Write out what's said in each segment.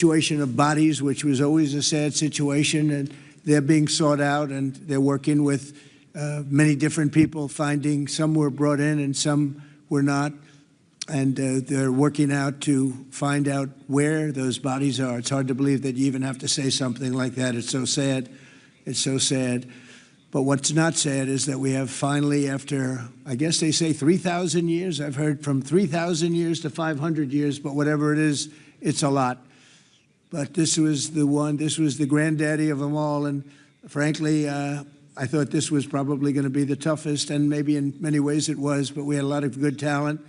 situation of bodies, which was always a sad situation, and they're being sought out, and they're working with many different people, finding some were brought in and some were not, and they're working out to find out where those bodies are. It's hard to believe that you even have to say something like that. It's so sad. It's so sad. But what's not sad is that we have finally, after, I guess they say 3,000 years, I've heard from 3,000 years to 500 years, but whatever it is, it's a lot. But this was the one, this was the granddaddy of them all, and frankly, I thought this was probably going to be the toughest, and maybe in many ways it was, but we had a lot of good talent.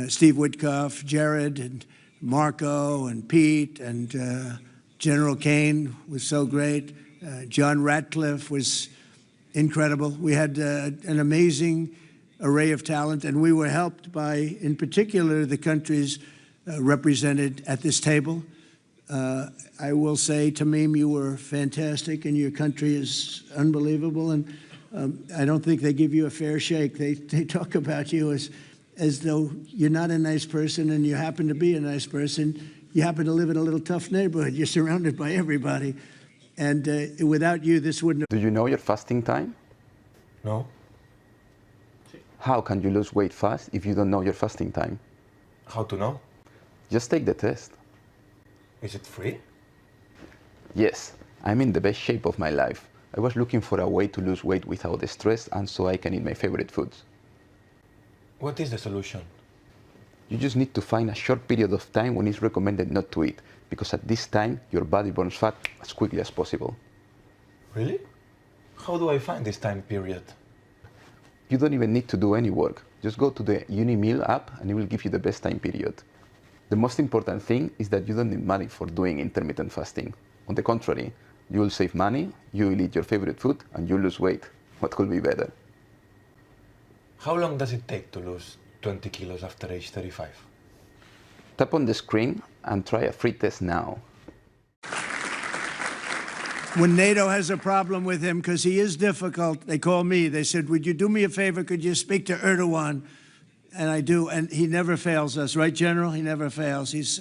Steve Witkoff, Jared, and Marco, and Pete, and General Kane was so great. John Ratcliffe was incredible. We had an amazing array of talent, and we were helped by, in particular, the countries represented at this table. I will say, Tamim, you were fantastic, and your country is unbelievable, and I don't think they give you a fair shake. They talk about you as though you're not a nice person, and you happen to be a nice person. You happen to live in a little tough neighborhood. You're surrounded by everybody. And without you, this wouldn't have... Do you know your fasting time? No. How can you lose weight fast if you don't know your fasting time? How to know? Just take the test. Is it free? Yes, I'm in the best shape of my life. I was looking for a way to lose weight without the stress and so I can eat my favorite foods. What is the solution? You just need to find a short period of time when it's recommended not to eat, because at this time your body burns fat as quickly as possible. Really? How do I find this time period? You don't even need to do any work. Just go to the UniMeal app and it will give you the best time period. The most important thing is that you don't need money for doing intermittent fasting. On the contrary, you will save money, you will eat your favorite food, and you lose weight. What could be better? How long does it take to lose 20 kilos after age 35? Tap on the screen and try a free test now. When NATO has a problem with him, because he is difficult, they call me. They said, would you do me a favor? Could you speak to Erdogan? And I do, and he never fails us, right, General? He never fails. He's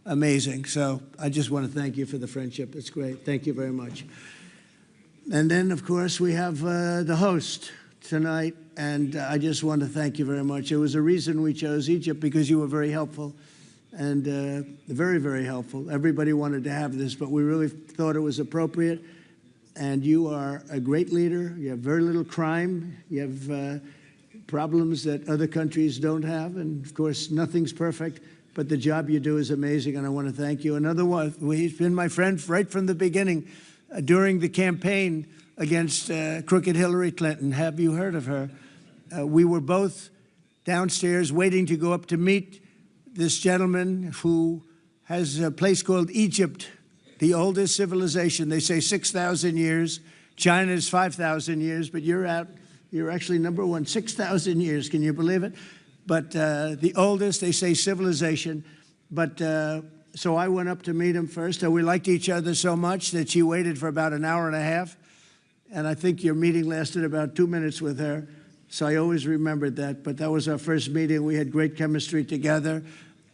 amazing. So I just want to thank you for the friendship. It's great. Thank you very much. And then, of course, we have the host tonight, and I just want to thank you very much. There was a reason we chose Egypt, because you were very helpful, and very, very helpful. Everybody wanted to have this, but we really thought it was appropriate, and you are a great leader. You have very little crime. You have problems that other countries don't have, and of course, nothing's perfect, but the job you do is amazing, and I want to thank you. Another one, he's been my friend right from the beginning, during the campaign against crooked Hillary Clinton. Have you heard of her? We were both downstairs waiting to go up to meet this gentleman who has a place called Egypt, the oldest civilization. They say 6,000 years. China's 5,000 years, but you're actually number one, 6,000 years. Can you believe it? But the oldest, they say, civilization. But so I went up to meet him first. We liked each other so much that she waited for about an hour and a half. And I think your meeting lasted about 2 minutes with her. So I always remembered that. But that was our first meeting. We had great chemistry together.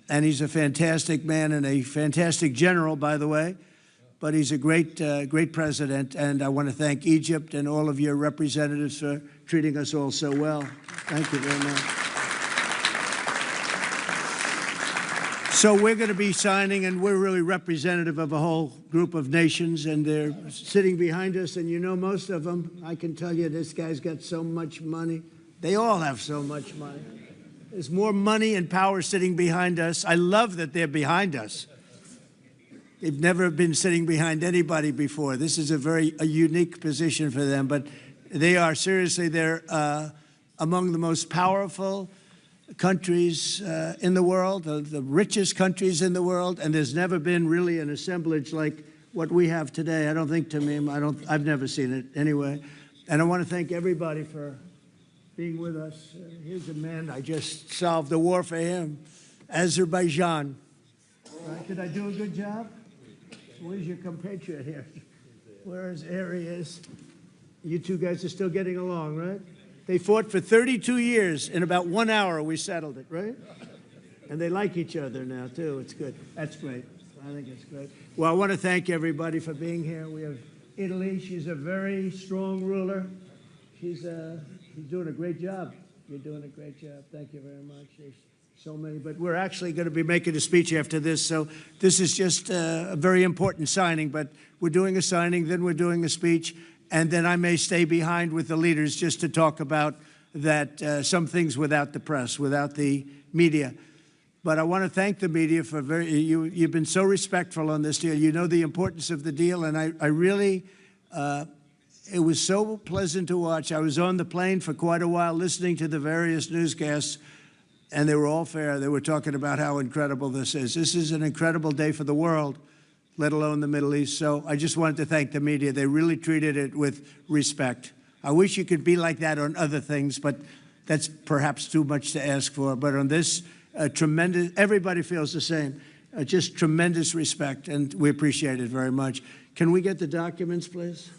And he's a fantastic man and a fantastic general, by the way. But he's a great, great president. And I want to thank Egypt and all of your representatives for treating us all so well. Thank you very much. So we're going to be signing, and we're really representative of a whole group of nations, and they're sitting behind us, and you know most of them. I can tell you this guy's got so much money. They all have so much money. There's more money and power sitting behind us. I love that they're behind us. They've never been sitting behind anybody before. This is a unique position for them, but they are seriously, they're among the most powerful countries in the world, the richest countries in the world, and there's never been really an assemblage like what we have today. I don't think, Tamim, I've never seen it anyway. And I want to thank everybody for being with us. Here's a man, I just solved the war for him, Azerbaijan. Right, did I do a good job? Where's your compatriot here? Where's Arias? You two guys are still getting along, right? They fought for 32 years. In about 1 hour, we settled it, right? And they like each other now, too. It's good. That's great. I think it's great. Well, I want to thank everybody for being here. We have Italy. She's a very strong ruler. She's doing a great job. You're doing a great job. Thank you very much. There's so many, but we're actually going to be making a speech after this. So this is just a very important signing, but we're doing a signing, then we're doing a speech, and then I may stay behind with the leaders just to talk about that some things without the press, without the media. But I want to thank the media for you've been so respectful on this deal. You know the importance of the deal, and I really, it was so pleasant to watch. I was on the plane for quite a while listening to the various newscasts, and they were all fair. They were talking about how incredible this is. This is an incredible day for the world, let alone the Middle East. So I just wanted to thank the media. They really treated it with respect. I wish you could be like that on other things, but that's perhaps too much to ask for. But on this, tremendous, everybody feels the same. Just tremendous respect, and we appreciate it very much. Can we get the documents, please?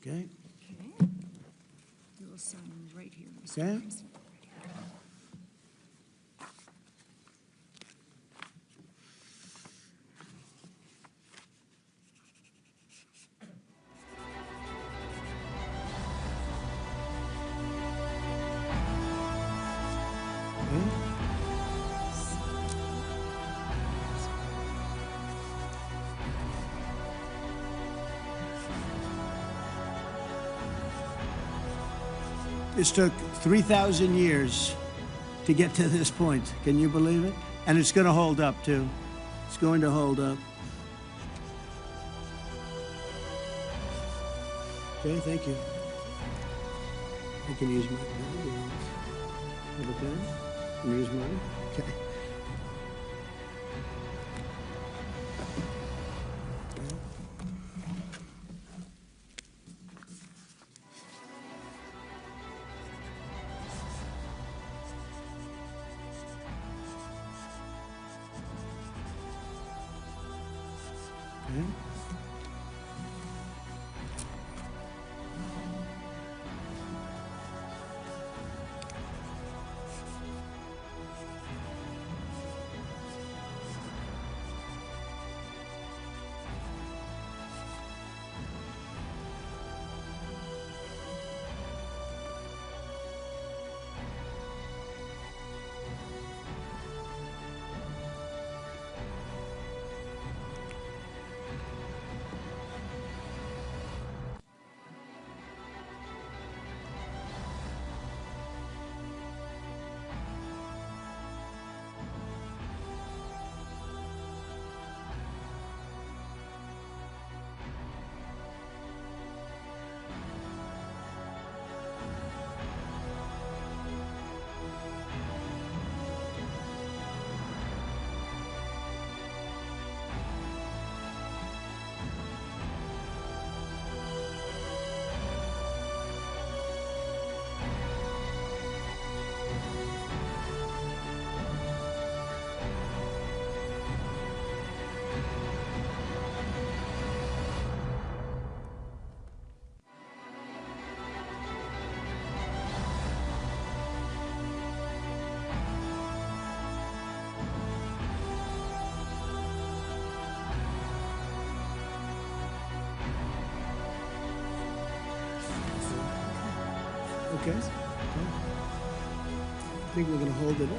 Okay. You'll sign right here. Okay. This took 3,000 years to get to this point. Can you believe it? And it's going to hold up, too. It's going to hold up. Okay, thank you. I can use my pen. Have a pen? Can you use mine? Okay. Okay. I think we're going to hold it up.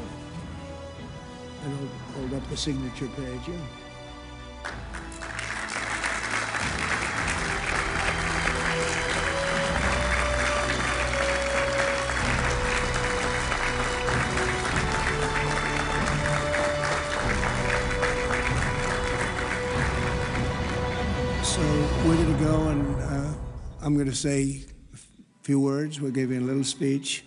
And hold up the signature page, yeah. So we're going to go and I'm going to say few words. We'll give you a little speech,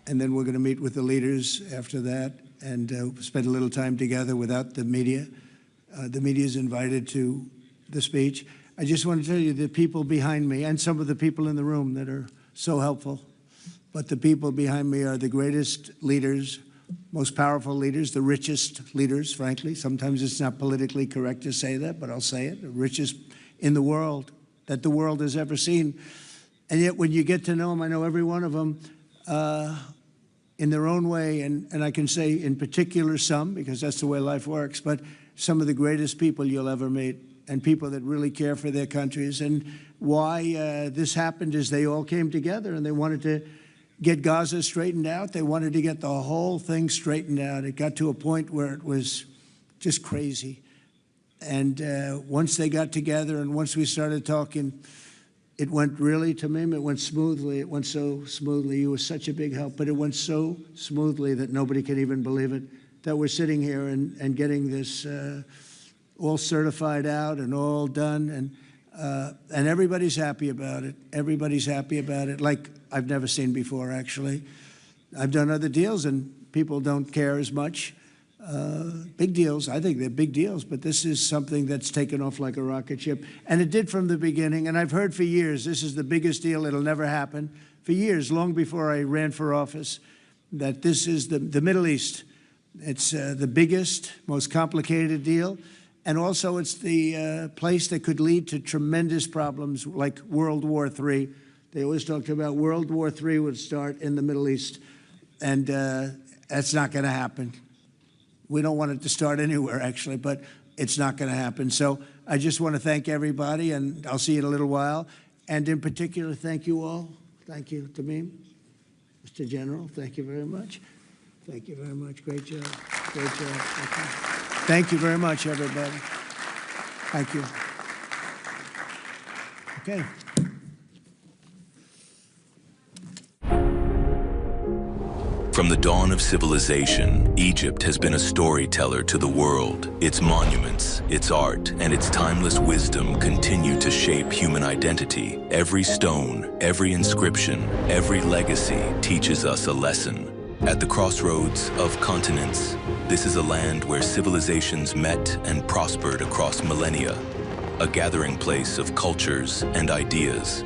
and then we're going to meet with the leaders after that and spend a little time together without the media. The media is invited to the speech. I just want to tell you the people behind me and some of the people in the room that are so helpful, but the people behind me are the greatest leaders, most powerful leaders, the richest leaders, frankly. Sometimes it's not politically correct to say that, but I'll say it, the richest in the world that the world has ever seen. And yet when you get to know them, I know every one of them, in their own way, and I can say in particular some, because that's the way life works, but some of the greatest people you'll ever meet, and people that really care for their countries. And why this happened is they all came together and they wanted to get Gaza straightened out. They wanted to get the whole thing straightened out. It got to a point where it was just crazy. And once they got together and once we started talking, it went really, Tamim, it went smoothly. It went so smoothly. You were such a big help, but it went so smoothly that nobody can even believe it, that we're sitting here and getting this all certified out and all done. And everybody's happy about it. Everybody's happy about it, like I've never seen before, actually. I've done other deals, and people don't care as much. Big deals, I think they're big deals, but this is something that's taken off like a rocket ship. And it did from the beginning, and I've heard for years, this is the biggest deal, it'll never happen. For years, long before I ran for office, that this is the Middle East. It's the biggest, most complicated deal. And also it's the place that could lead to tremendous problems like World War III. They always talked about World War III would start in the Middle East. And that's not going to happen. We don't want it to start anywhere, actually, but it's not going to happen. So I just want to thank everybody, and I'll see you in a little while. And in particular, thank you all. Thank you, Tamim. Mr. General, thank you very much. Thank you very much. Great job. Great job. Thank you very much, everybody. Thank you. Okay. From the dawn of civilization, Egypt has been a storyteller to the world. Its monuments, its art, and its timeless wisdom continue to shape human identity. Every stone, every inscription, every legacy teaches us a lesson. At the crossroads of continents, this is a land where civilizations met and prospered across millennia, a gathering place of cultures and ideas,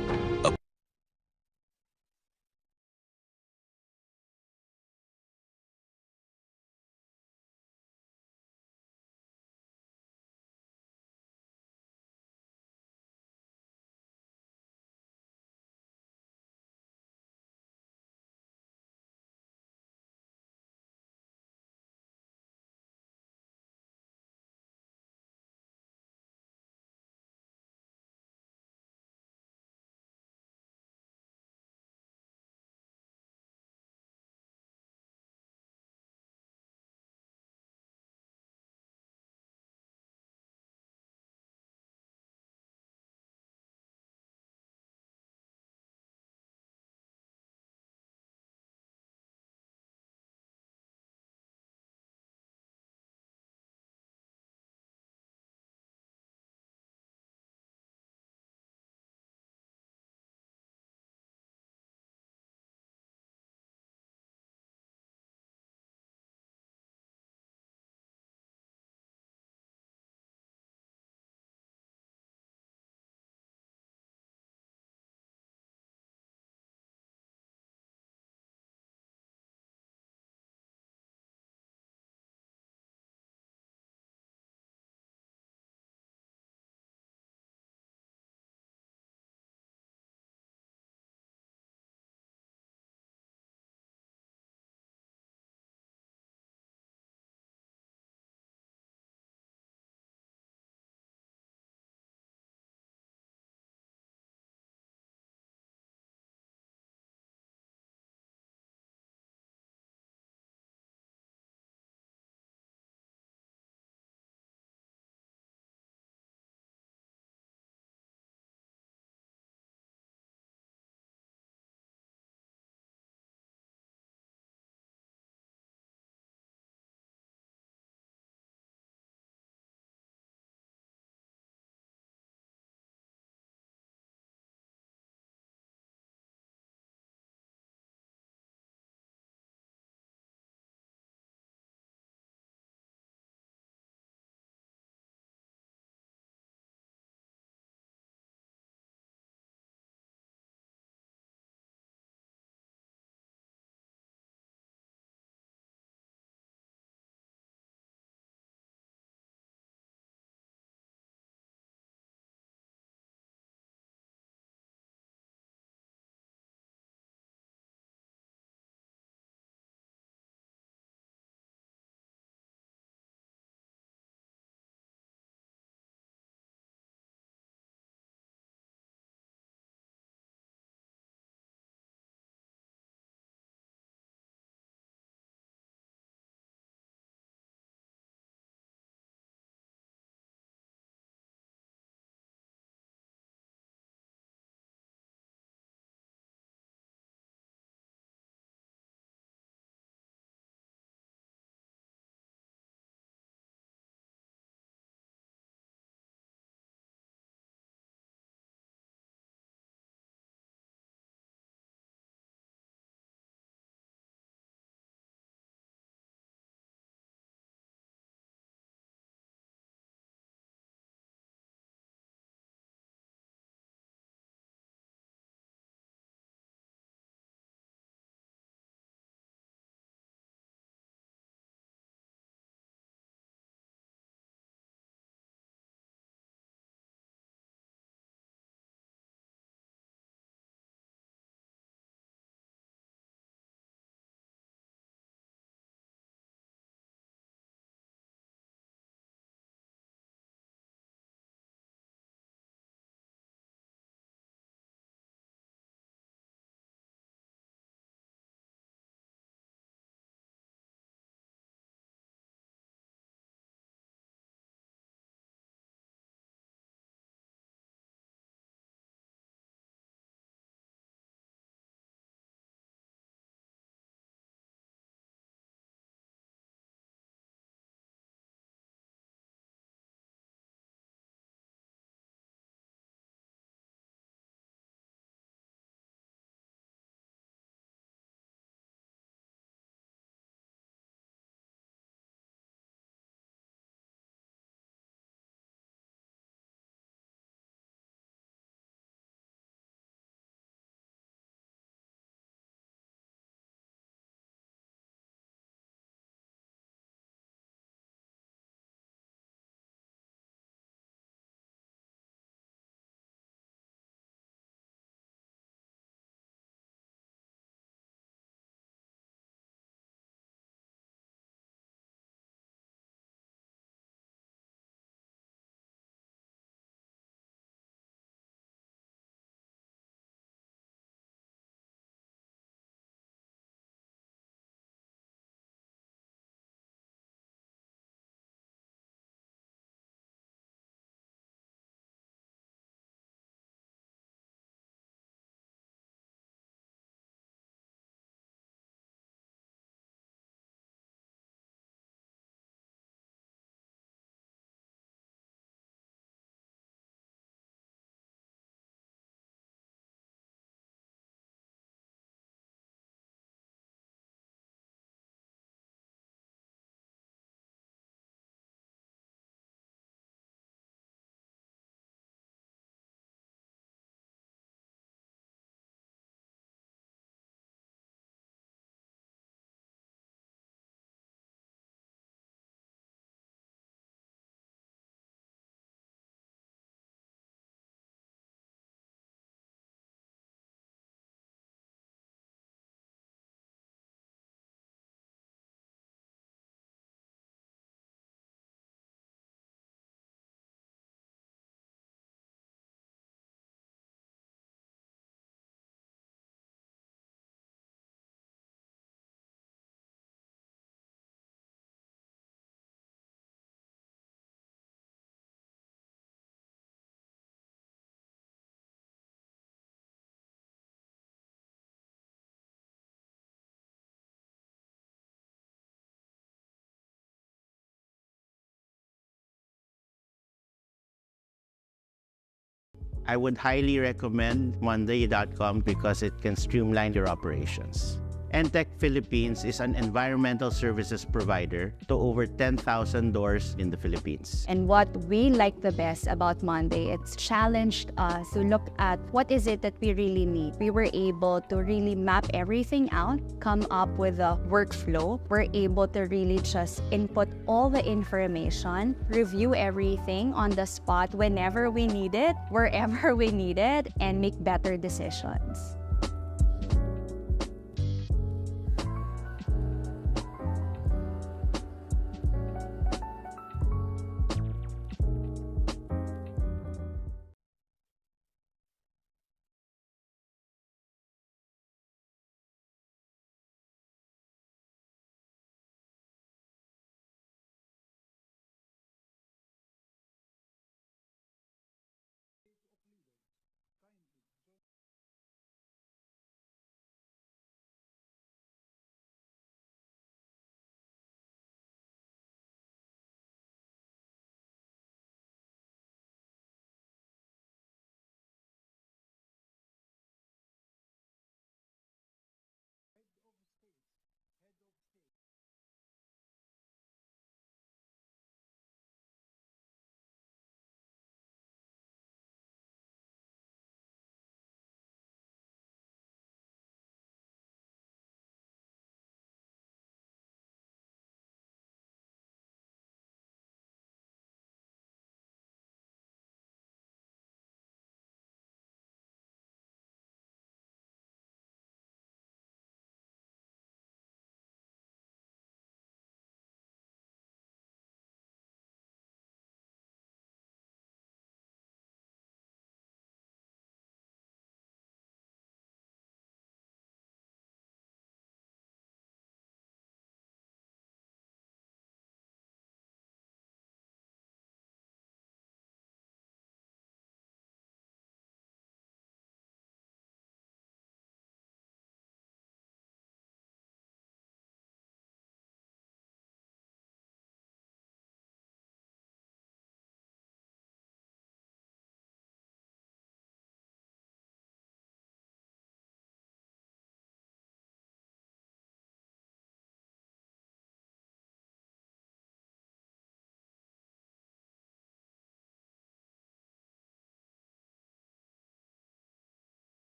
I would highly recommend Monday.com because it can streamline your operations. Entech Philippines is an environmental services provider to over 10,000 doors in the Philippines. And what we like the best about Monday, it's challenged us to look at what is it that we really need. We were able to really map everything out, come up with a workflow. We're able to really just input all the information, review everything on the spot whenever we need it, wherever we need it, and make better decisions.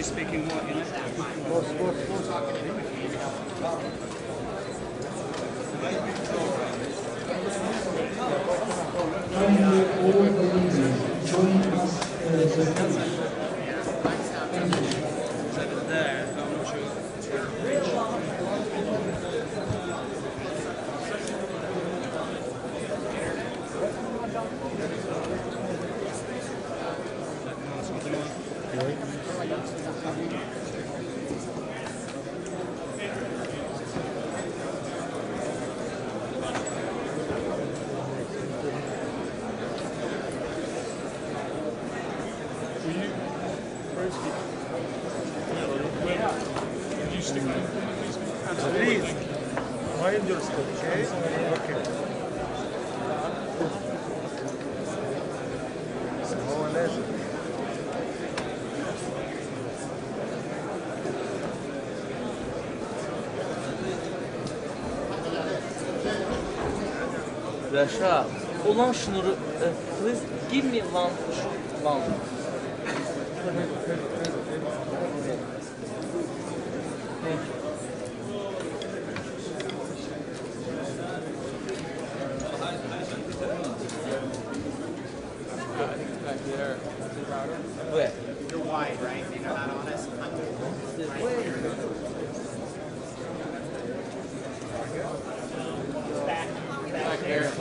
Speaking more in Please, mind your step, okay? Okay. More or less. Rasha, olan şnuru, please give me one. Thank you. Where? You're wide, right? You're not honest. Back there.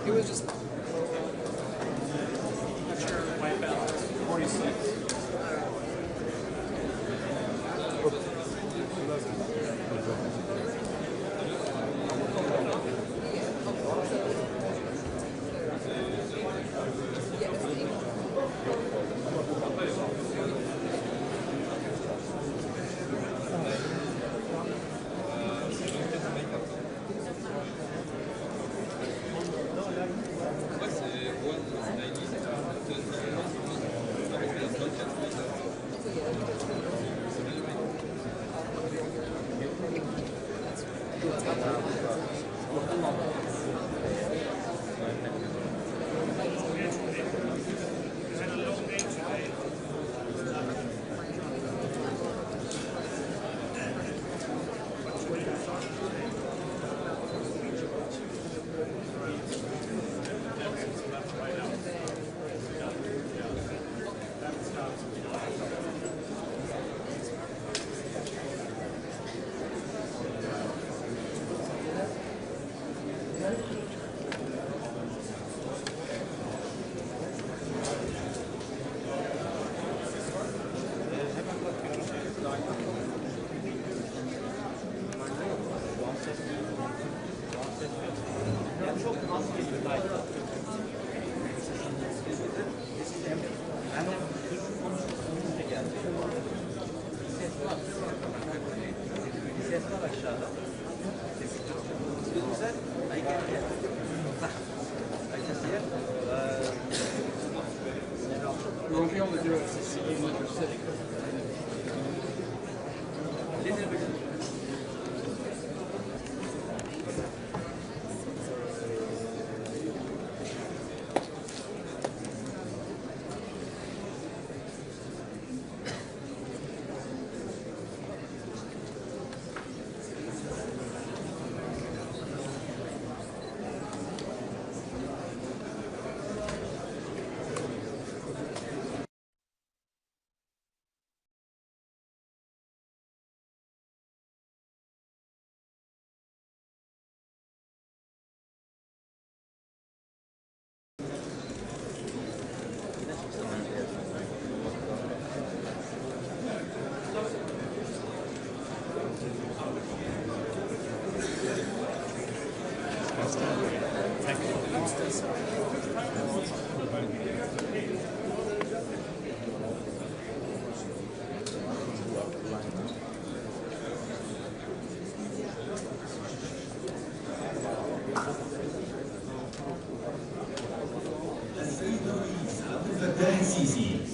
It was just not sure my balance. 46.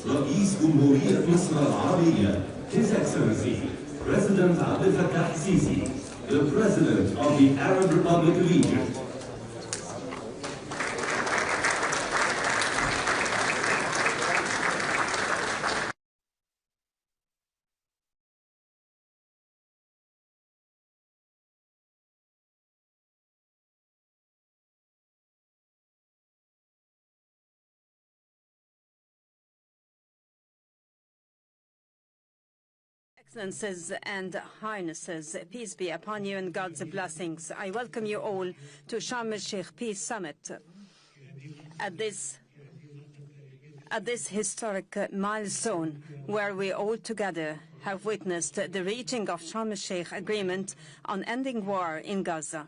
رئيس جمهورية مصر العربية, His Excellency President Abdel Fattah Sisi, the President of the Arab Republic of Egypt. Excellencies and Highnesses, peace be upon you and God's blessings. I welcome you all to Sharm El Sheikh Peace Summit. At this historic milestone, where we all together have witnessed the reaching of Sharm El Sheikh agreement on ending war in Gaza,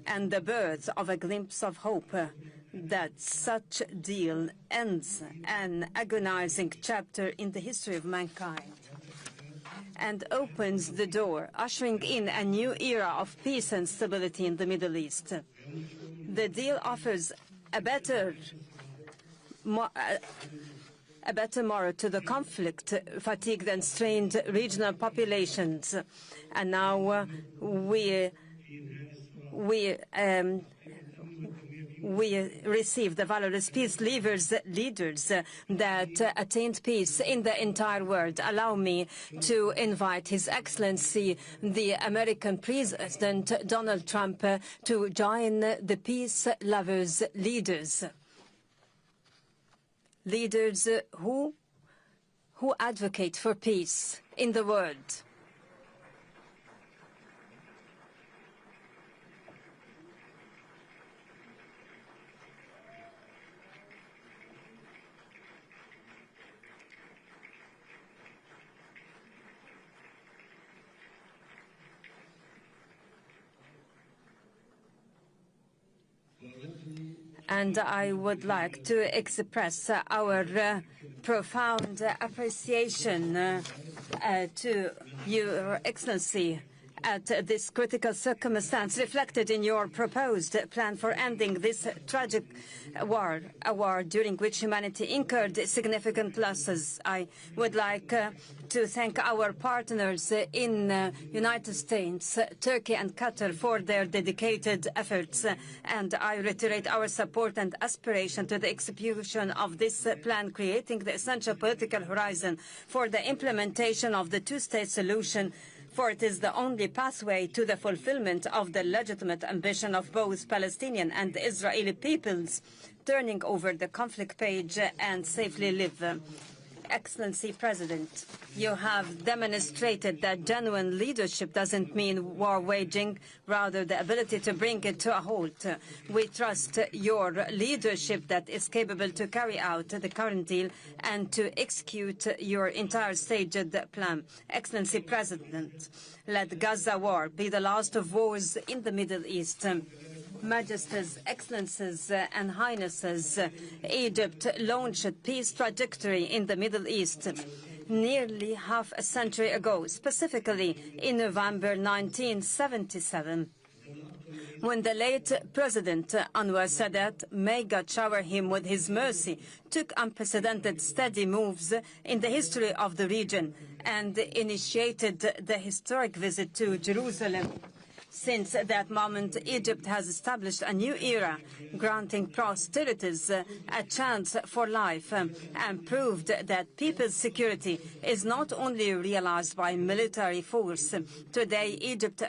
and the birth of a glimpse of hope that such deal ends an agonizing chapter in the history of mankind and opens the door, ushering in a new era of peace and stability in the Middle East. The deal offers a better morrow to the conflict-fatigued and strained regional populations. And now we receive the valorous peace leaders that attained peace in the entire world. Allow me to invite His Excellency, the American President Donald Trump, to join the peace lovers leaders who advocate for peace in the world. And I would like to express our profound appreciation to Your Excellency at this critical circumstance reflected in your proposed plan for ending this tragic war, a war during which humanity incurred significant losses. I would like to thank our partners in United States, Turkey and Qatar for their dedicated efforts, and I reiterate our support and aspiration to the execution of this plan, creating the essential political horizon for the implementation of the two-state solution, for it is the only pathway to the fulfillment of the legitimate ambition of both Palestinian and Israeli peoples, turning over the conflict page and safely live. Excellency President, you have demonstrated that genuine leadership doesn't mean war waging, rather the ability to bring it to a halt. We trust your leadership that is capable to carry out the current deal and to execute your entire staged plan. Excellency President, let Gaza war be the last of wars in the Middle East. Majesties, Excellencies and Highnesses, Egypt launched a peace trajectory in the Middle East nearly half a century ago, specifically in November 1977, when the late President Anwar Sadat, may God shower him with his mercy, took unprecedented steady moves in the history of the region and initiated the historic visit to Jerusalem. Since that moment, Egypt has established a new era, granting posterities a chance for life, and proved that people's security is not only realized by military force. Today, Egypt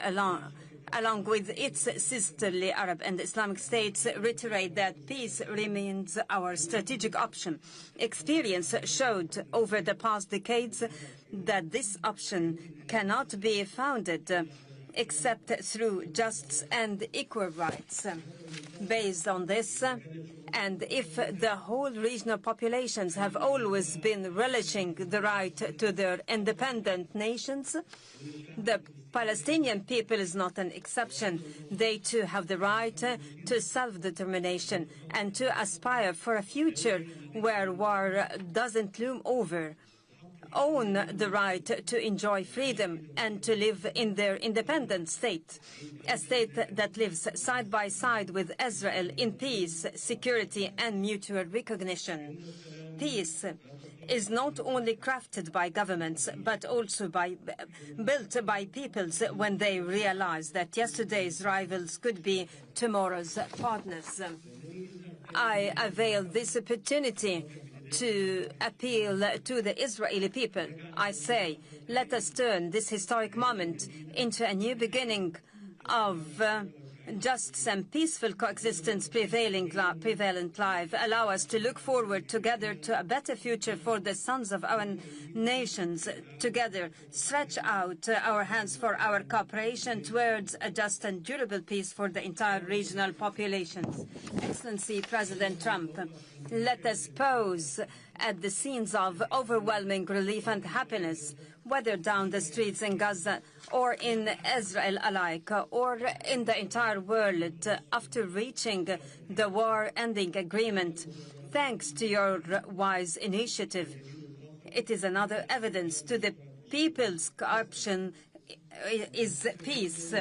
along with its sisterly Arab and Islamic states, reiterate that peace remains our strategic option. Experience showed over the past decades that this option cannot be founded except through just and equal rights. Based on this, and if the whole regional populations have always been relishing the right to their independent nations, the Palestinian people is not an exception. They too have the right to self-determination and to aspire for a future where war doesn't loom over, own the right to enjoy freedom and to live in their independent state, a state that lives side by side with Israel in peace, security, and mutual recognition. Peace is not only crafted by governments, but also built by peoples when they realize that yesterday's rivals could be tomorrow's partners. I avail this opportunity to appeal to the Israeli people. I say, let us turn this historic moment into a new beginning of just and peaceful coexistence prevalent life. Allow us to look forward together to a better future for the sons of our nations. Together, stretch out our hands for our cooperation towards a just and durable peace for the entire regional populations. Excellency President Trump, let us pause at the scenes of overwhelming relief and happiness, whether down the streets in Gaza or in Israel alike, or in the entire world after reaching the war-ending agreement. Thanks to your wise initiative, it is another evidence to the people's option is peace.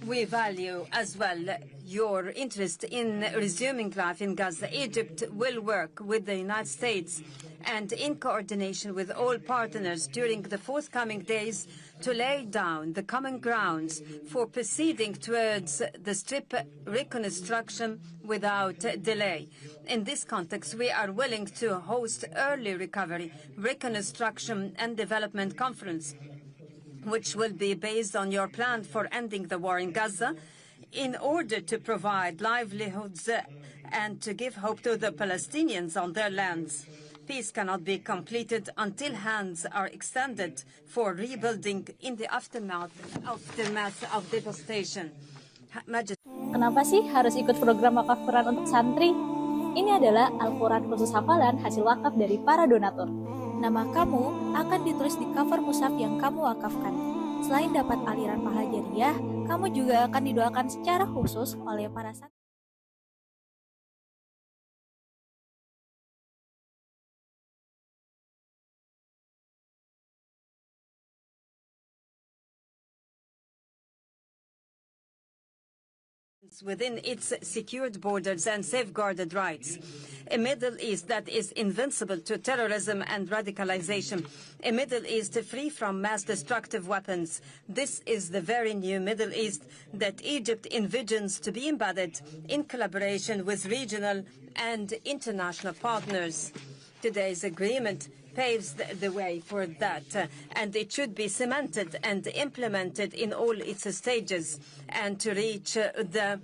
We value as well your interest in resuming life in Gaza. Egypt will work with the United States and in coordination with all partners during the forthcoming days to lay down the common grounds for proceeding towards the strip reconstruction without delay. In this context, we are willing to host early recovery, reconstruction and development conference, which will be based on your plan for ending the war in Gaza, in order to provide livelihoods and to give hope to the Palestinians on their lands. Peace cannot be completed until hands are extended for rebuilding in the aftermath of devastation. Kenapa sih harus ikut program wakaf Quran untuk santri? Ini adalah Al-Quran khusus hafalan hasil wakaf dari para donatur. Nama kamu akan ditulis di cover mushaf yang kamu wakafkan. Selain dapat aliran pahala jariah, kamu juga akan didoakan secara khusus oleh para santri. Within its secured borders and safeguarded rights. A Middle East that is invincible to terrorism and radicalization. A Middle East free from mass destructive weapons. This is the very new Middle East that Egypt envisions to be embedded in collaboration with regional and international partners. Today's agreement paves the way for that, and it should be cemented and implemented in all its stages, and to reach the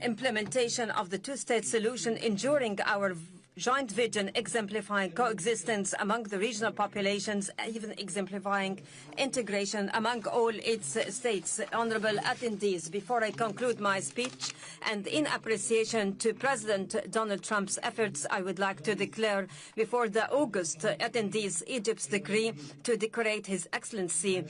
implementation of the two-state solution, ensuring our joint vision, exemplifying coexistence among the regional populations, even exemplifying integration among all its states. Honorable attendees, before I conclude my speech, and in appreciation to President Donald Trump's efforts, I would like to declare before the August attendees Egypt's decree to decorate His Excellency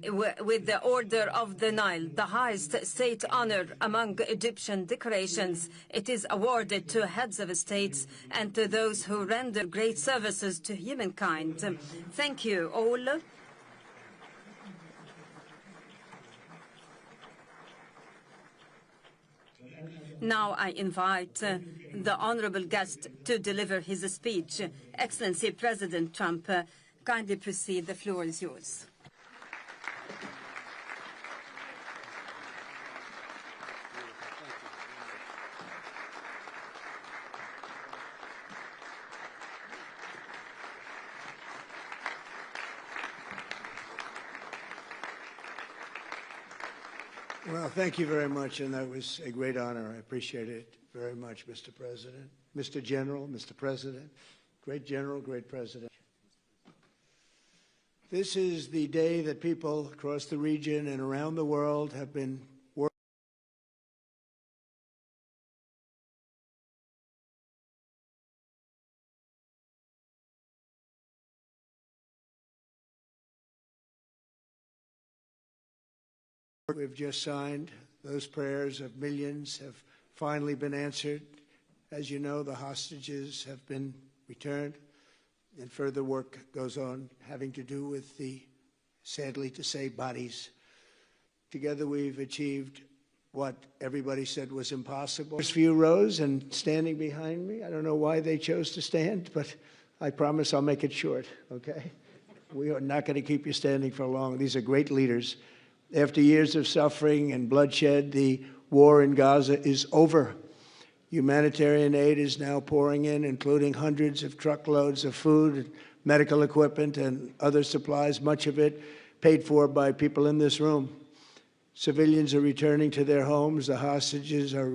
with the Order of the Nile, the highest state honor among Egyptian decorations. It is awarded to heads of states and to those who render great services to humankind. Thank you all. Now I invite the honorable guest to deliver his speech. Excellency President Trump, kindly proceed. The floor is yours. Well, thank you very much, and that was a great honor. I appreciate it very much, Mr. President. Mr. General, Mr. President, great General, great President. This is the day that people across the region and around the world have been working. We've just signed. Those prayers of millions have finally been answered. As you know, the hostages have been returned, and further work goes on having to do with the, sadly to say, bodies. Together we've achieved what everybody said was impossible. First few rows and standing behind me, I don't know why they chose to stand, but I promise I'll make it short, okay? We are not going to keep you standing for long. These are great leaders. After years of suffering and bloodshed, the war in Gaza is over. Humanitarian aid is now pouring in, including hundreds of truckloads of food, medical equipment, and other supplies, much of it paid for by people in this room. Civilians are returning to their homes. The hostages are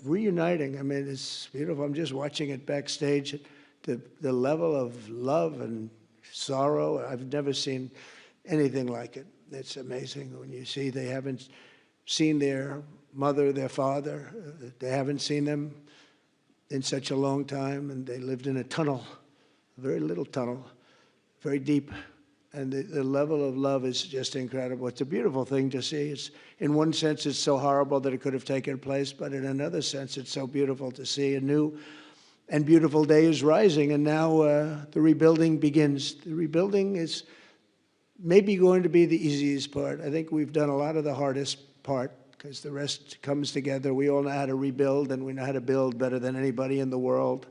reuniting. I mean, it's beautiful. I'm just watching it backstage. The level of love and sorrow, I've never seen anything like it. It's amazing when you see they haven't seen their mother, their father. They haven't seen them in such a long time, and they lived in a tunnel, a very little tunnel, very deep. And the level of love is just incredible. It's a beautiful thing to see. It's, in one sense, it's so horrible that it could have taken place, but in another sense, it's so beautiful to see. A new and beautiful day is rising, and now the rebuilding begins. The rebuilding is maybe going to be the easiest part. I think we've done a lot of the hardest part, because the rest comes together. We all know how to rebuild, and we know how to build better than anybody in the world.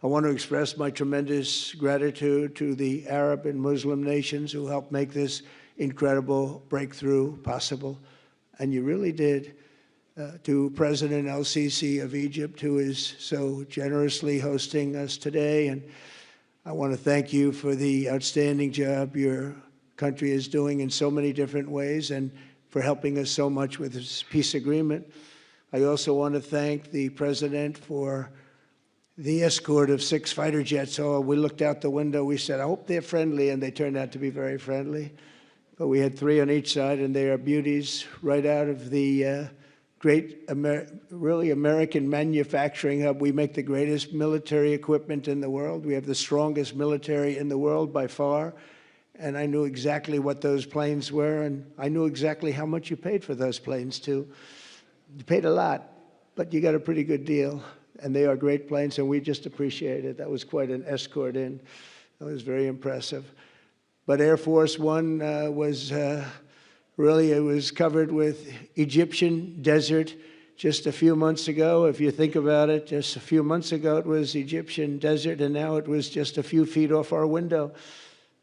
I want to express my tremendous gratitude to the Arab and Muslim nations who helped make this incredible breakthrough possible. And you really did. To President El-Sisi of Egypt, who is so generously hosting us today. And I want to thank you for the outstanding job your country is doing in so many different ways, and for helping us so much with this peace agreement. I also want to thank the President for the escort of 6 fighter jets. Oh, we looked out the window, we said, I hope they're friendly, and they turned out to be very friendly. But we had 3 on each side, and they are beauties right out of the great, really American manufacturing hub. We make the greatest military equipment in the world. We have the strongest military in the world by far. And I knew exactly what those planes were, and I knew exactly how much you paid for those planes, too. You paid a lot, but you got a pretty good deal. And they are great planes, and we just appreciate it. That was quite an escort in. That was very impressive. But Air Force One was really, it was covered with Egyptian desert just a few months ago. If you think about it, just a few months ago it was Egyptian desert, and now it was just a few feet off our window.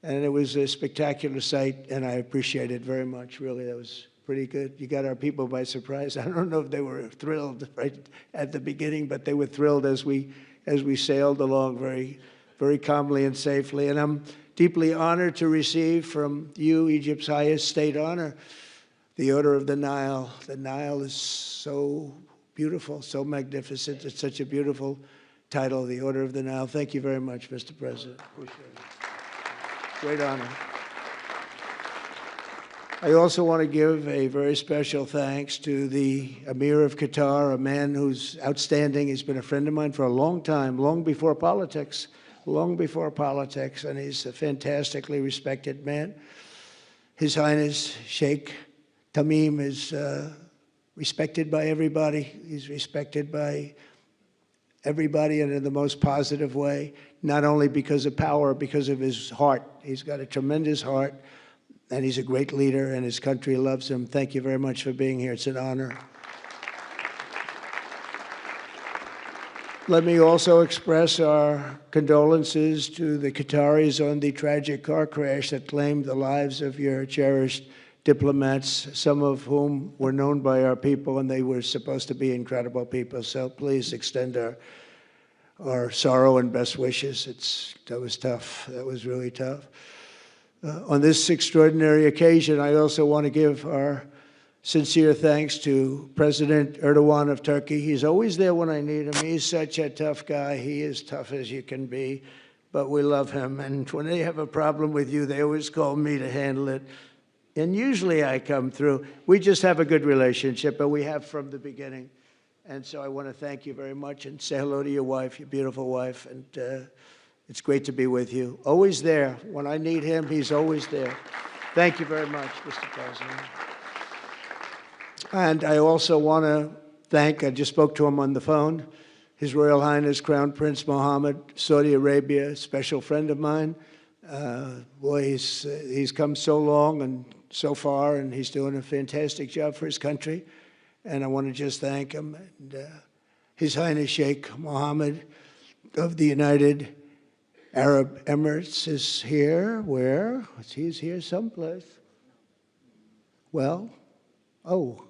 And it was a spectacular sight, and I appreciate it very much. Really, that was pretty good. You got our people by surprise. I don't know if they were thrilled right at the beginning, but they were thrilled as we sailed along very, very calmly and safely. And I'm deeply honored to receive from you, Egypt's highest state honor, the Order of the Nile. The Nile is so beautiful, so magnificent. It's such a beautiful title, the Order of the Nile. Thank you very much, Mr. President. Appreciate it. Great honor. I also want to give a very special thanks to the Emir of Qatar, a man who's outstanding. He's been a friend of mine for a long time, long before politics, and he's a fantastically respected man. His Highness Sheikh Tamim is respected by everybody. He's respected by everybody, and in the most positive way, not only because of power, because of his heart. He's got a tremendous heart, and he's a great leader, and his country loves him. Thank you very much for being here. It's an honor. Let me also express our condolences to the Qataris on the tragic car crash that claimed the lives of your cherished diplomats, some of whom were known by our people, and they were supposed to be incredible people. So please extend our sorrow and best wishes. That was tough. That was really tough. On this extraordinary occasion, I also want to give our sincere thanks to President Erdogan of Turkey. He's always there when I need him. He's such a tough guy. He is tough as you can be. but we love him. And when they have a problem with you, they always call me to handle it. And usually I come through. We just have a good relationship, and we have from the beginning. And so I want to thank you very much and say hello to your wife, your beautiful wife. And it's great to be with you. Always there. When I need him, he's always there. Thank you very much, Mr. President. And I also want to thank, I just spoke to him on the phone, His Royal Highness Crown Prince Mohammed, Saudi Arabia, special friend of mine. Boy, he's come so long and so far, and he's doing a fantastic job for his country. And I want to just thank him. And, His Highness Sheikh Mohammed of the United Arab Emirates is here. Where? He's here someplace. Well, oh,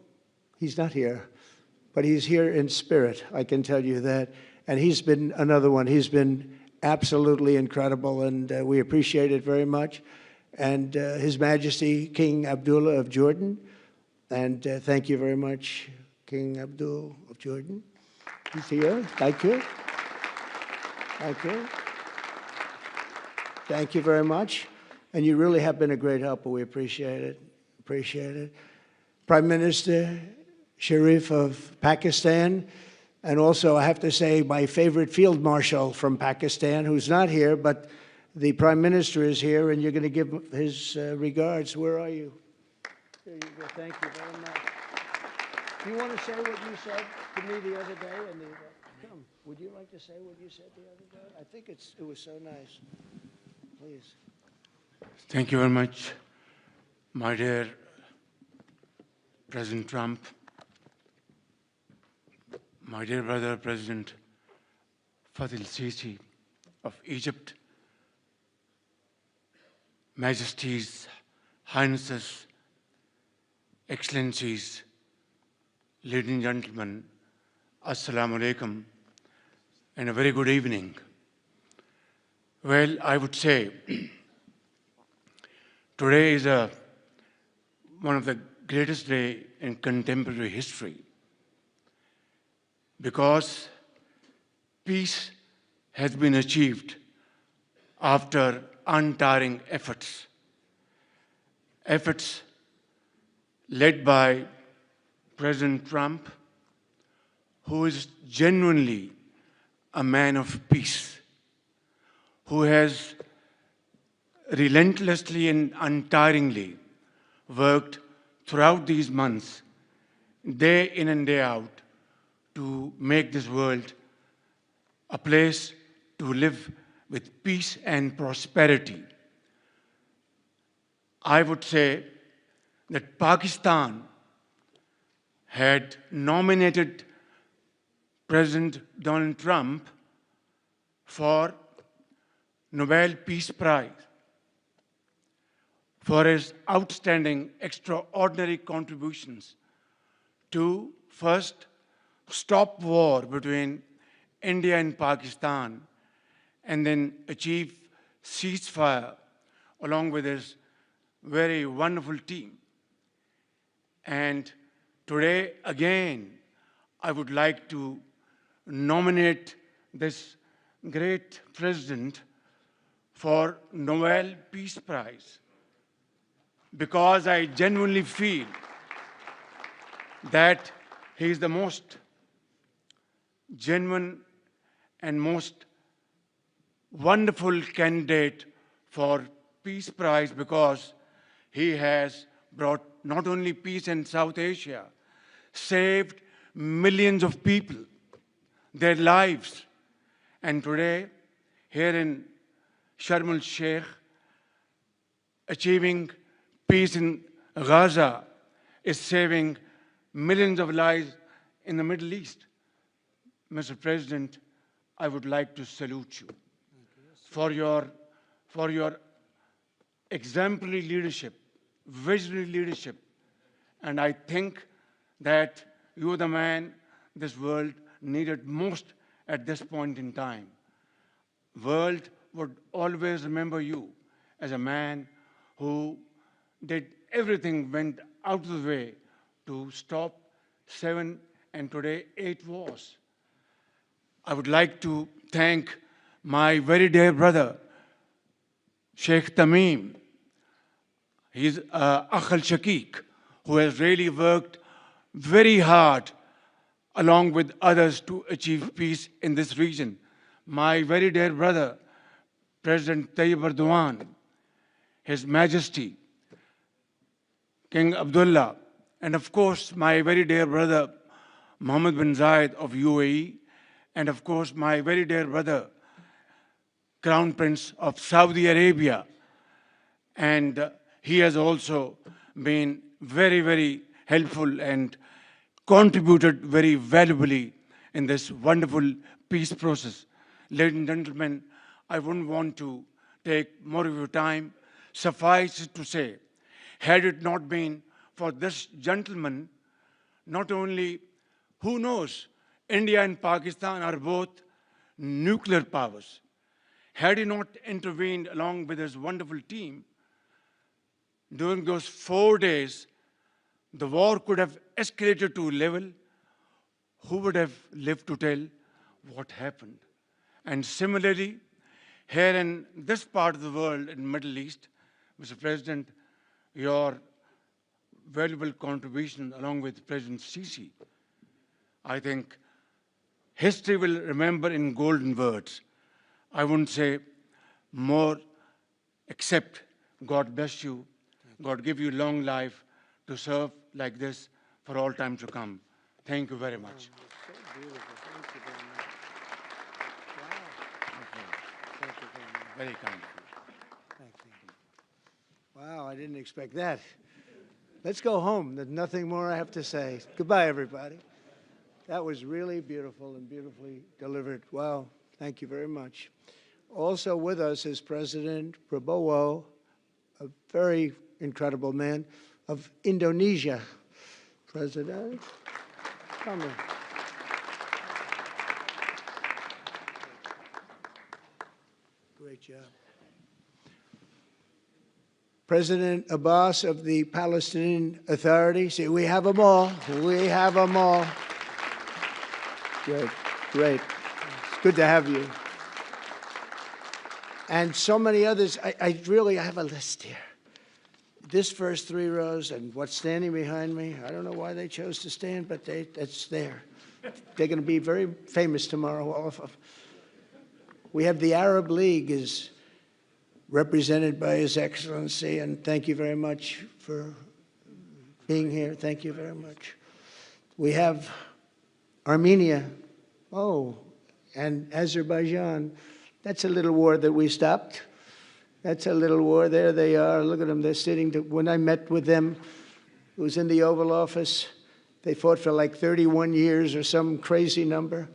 he's not here. But he's here in spirit, I can tell you that. And he's been another one. He's been absolutely incredible, and we appreciate it very much. And His Majesty King Abdullah of Jordan. And thank you very much, King Abdul of Jordan. He's here. Thank you. Thank you. Thank you very much. And you really have been a great helper. We appreciate it. Appreciate it. Prime Minister Sharif of Pakistan. And also, I have to say, my favorite field marshal from Pakistan, who's not here, but the Prime Minister is here, and you're going to give his regards. Where are you? There you go. Thank you very much. Do you want to say what you said to me the other day? Come, would you like to say what you said the other day? I think it was so nice. Please. Thank you very much, my dear President Trump, my dear brother President Faisal Sisi of Egypt, Majesties, Highnesses, Excellencies, ladies and gentlemen, Assalamu alaikum, and a very good evening. Well, I would say today is one of the greatest days in contemporary history, because peace has been achieved after untiring efforts led by President Trump, who is genuinely a man of peace, who has relentlessly and untiringly worked throughout these months, day in and day out, to make this world a place to live with peace and prosperity. I would say that Pakistan had nominated President Donald Trump for Nobel Peace Prize for his outstanding, extraordinary contributions to first stop war between India and Pakistan, and then achieve ceasefire along with his very wonderful team. And today, again, I would like to nominate this great president for Nobel Peace Prize, because I genuinely feel that he is the most genuine and most wonderful candidate for Peace Prize, because he has brought not only peace in South Asia, saved millions of people, their lives. And today, here in Sharm El Sheikh, achieving peace in Gaza is saving millions of lives in the Middle East. Mr. President, I would like to salute you for your exemplary leadership, visionary leadership. And I think that you are the man this world needed most at this point in time. World would always remember you as a man who did everything, went out of the way to stop 7 and today 8 wars. I would like to thank my very dear brother, Sheikh Tamim. He's Akh al-Shaqiq, who has really worked very hard along with others to achieve peace in this region. My very dear brother, President Tayyip, His Majesty, King Abdullah, and of course, my very dear brother, Mohammed bin Zayed of UAE, and of course, my very dear brother, Crown Prince of Saudi Arabia. And he has also been very, very helpful and contributed very valuably in this wonderful peace process. Ladies and gentlemen, I wouldn't want to take more of your time. Suffice it to say, had it not been for this gentleman, not only, who knows, India and Pakistan are both nuclear powers. Had he not intervened along with his wonderful team, during those 4 days, the war could have escalated to a level. Who would have lived to tell what happened? And similarly, here in this part of the world, in the Middle East, Mr. President, your valuable contribution along with President Sisi, I think history will remember in golden words. I wouldn't say more, except God bless you, God give you long life to serve like this for all time to come. Thank you very much. Very kind. Thank you. Wow, I didn't expect that. Let's go home. There's nothing more I have to say. Goodbye, everybody. That was really beautiful and beautifully delivered. Wow, thank you very much. Also with us is President Prabowo, a very incredible man, of Indonesia. President, come in. Great job. President Abbas of the Palestinian Authority. See, we have them all. We have them all. Great, great. It's good to have you. And so many others. I have a list here. This first 3 rows and what's standing behind me, I don't know why they chose to stand, but it's there. They're going to be very famous tomorrow, all of them. We have the Arab League is represented by His Excellency, and thank you very much for being here. Thank you very much. We have Armenia, and Azerbaijan. That's a little war that we stopped. That's a little war. There they are. Look at them. They're sitting. When I met with them, it was in the Oval Office. They fought for like 31 years or some crazy number.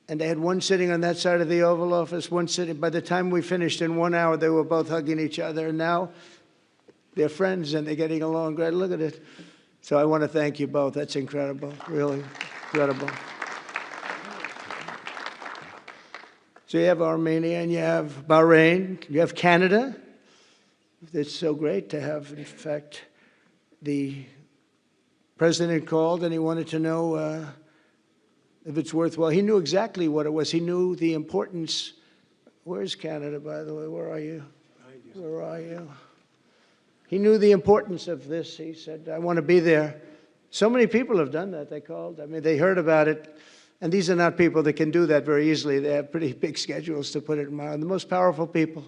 And they had one sitting on that side of the Oval Office, one sitting. By the time we finished in 1 hour, they were both hugging each other. And now they're friends and they're getting along great. Look at it. So I want to thank you both. That's incredible. Really incredible. So you have Armenia and you have Bahrain, you have Canada. It's so great to have, in fact, the president called and he wanted to know if it's worthwhile. He knew exactly what it was. He knew the importance. Where's Canada, by the way? Where are you? Where are you? He knew the importance of this. He said, I want to be there. So many people have done that. They called. I mean, they heard about it. And these are not people that can do that very easily. They have pretty big schedules to put it in mind. The most powerful people.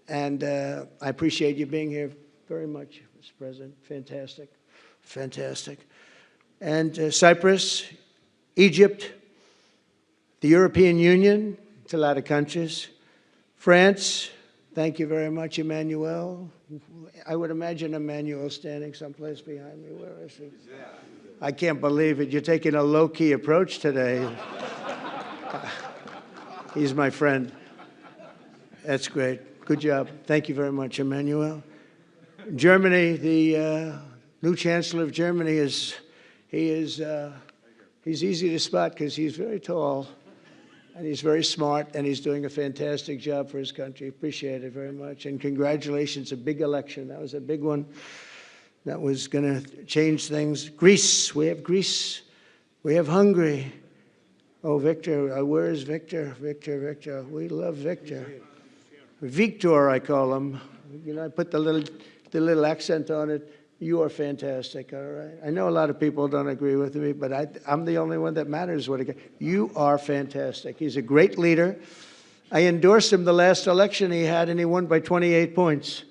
And I appreciate you being here very much, Mr. President. Fantastic. Fantastic. And Cyprus, Egypt, the European Union, it's a lot of countries. France, thank you very much, Emmanuel. I would imagine Emmanuel standing someplace behind me. Where is he? I can't believe it. You're taking a low-key approach today. He's my friend. That's great. Good job. Thank you very much, Emmanuel. Germany, the new Chancellor of Germany he's easy to spot because he's very tall and he's very smart and he's doing a fantastic job for his country. Appreciate it very much. And congratulations, a big election. That was a big one. That was going to change things. Greece, we have Hungary. Oh, Victor, where is Victor? Victor. We love Victor. Victor, I call him. You know, I put the little accent on it. You are fantastic, all right? I know a lot of people don't agree with me, but I'm the only one that matters. You are fantastic. He's a great leader. I endorsed him the last election he had, and he won by 28 points.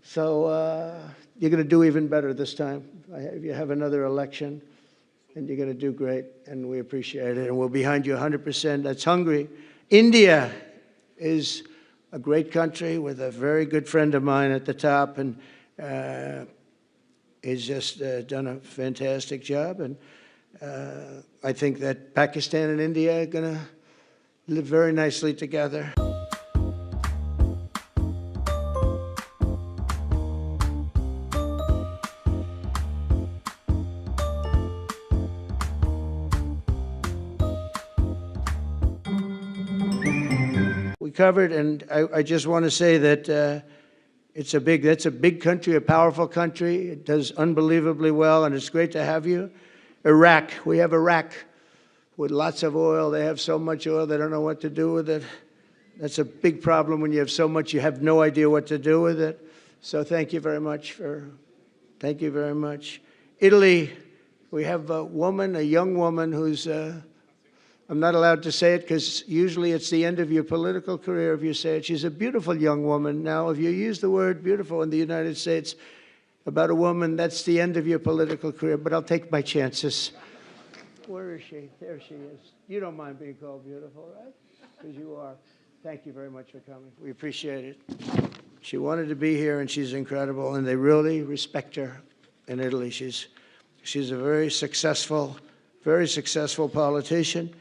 So you're going to do even better this time. If you have another election, and you're going to do great, and we appreciate it, and we're behind you 100%. That's Hungary. India is a great country with a very good friend of mine at the top, and he's just done a fantastic job. And I think that Pakistan and India are going to live very nicely together. We covered, and I just want to say that that's a big country, a powerful country. It does unbelievably well, and it's great to have you. Iraq, we have Iraq with lots of oil. They have so much oil, they don't know what to do with it. That's a big problem when you have so much, you have no idea what to do with it. So thank you very much thank you very much. Italy, we have a young woman who's, I'm not allowed to say it because usually it's the end of your political career if you say it. She's a beautiful young woman. Now, if you use the word beautiful in the United States about a woman, that's the end of your political career, but I'll take my chances. Where is she? There she is. You don't mind being called beautiful, right? Because you are. Thank you very much for coming. We appreciate it. She wanted to be here, and she's incredible, and they really respect her in Italy. She's a very successful politician.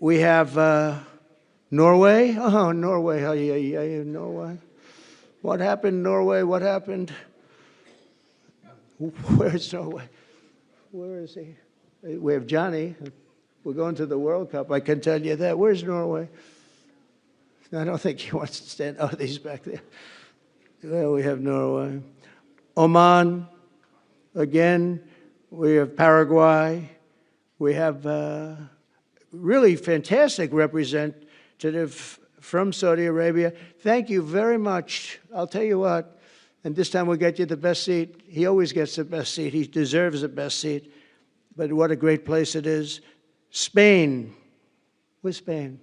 We have Norway. Oh, Norway. Norway. What happened, Norway? What happened? Where's Norway? Where is he? We have Johnny. We're going to the World Cup. I can tell you that. Where's Norway? I don't think he wants to stand. Oh, he's back there. Well, we have Norway. Oman. Again, we have Paraguay. We have really fantastic representative from Saudi Arabia. Thank you very much. I'll tell you what, and this time we'll get you the best seat. He always gets the best seat. He deserves the best seat. But what a great place it is. Spain. Where's Spain?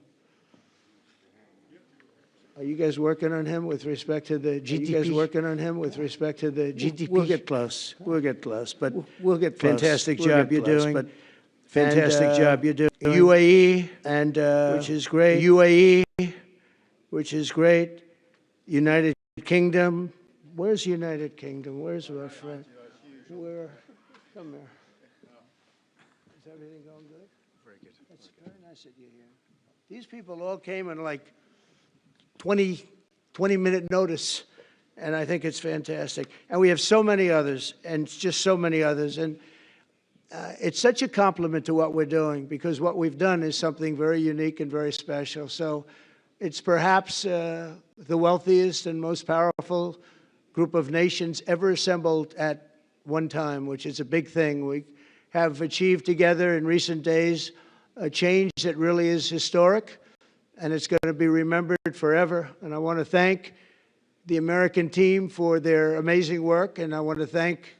Are you guys working on him with respect to the GDP? Are you guys working on him with respect to the GDP? We'll get close. We'll get close. But we'll get close. Fantastic job you're doing. But fantastic job you're doing. UAE, and which is great. UAE, which is great. United Kingdom. Where's United Kingdom? Where's our friend? Where? Come here. Is everything going good? Very good. That's very nice of you here. These people all came in like 20-minute notice, and I think it's fantastic. And we have so many others, and just so many others. And it's such a compliment to what we're doing, because what we've done is something very unique and very special. So it's perhaps the wealthiest and most powerful group of nations ever assembled at one time, which is a big thing. We have achieved together in recent days a change that really is historic, and it's going to be remembered forever. And I want to thank the American team for their amazing work, and I want to thank,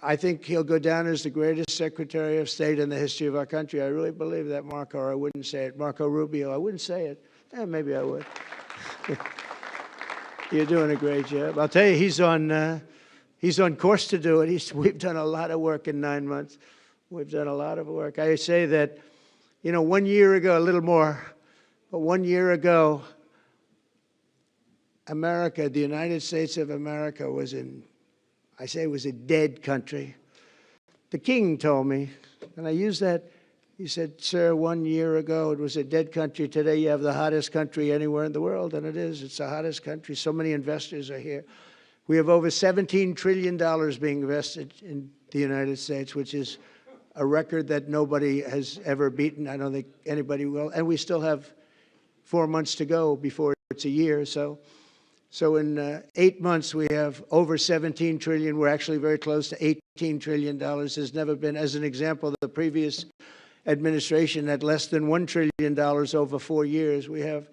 I think he'll go down as the greatest Secretary of State in the history of our country. I really believe that, Marco, or I wouldn't say it. Marco Rubio, I wouldn't say it. Maybe I would. You're doing a great job. I'll tell you, he's on course to do it. We've done a lot of work in 9 months. We've done a lot of work. I say that, 1 year ago, a little more, but 1 year ago, America, the United States of America was it was a dead country. The king told me, and I use that, he said, sir, 1 year ago it was a dead country. Today you have the hottest country anywhere in the world, and it is. It's the hottest country. So many investors are here. We have over $17 trillion being invested in the United States, which is a record that nobody has ever beaten. I don't think anybody will. And we still have 4 months to go before it's a year. So in 8 months, we have over $17 trillion. We're actually very close to $18 trillion. There's never been, as an example, the previous administration at less than $1 trillion over 4 years. We have,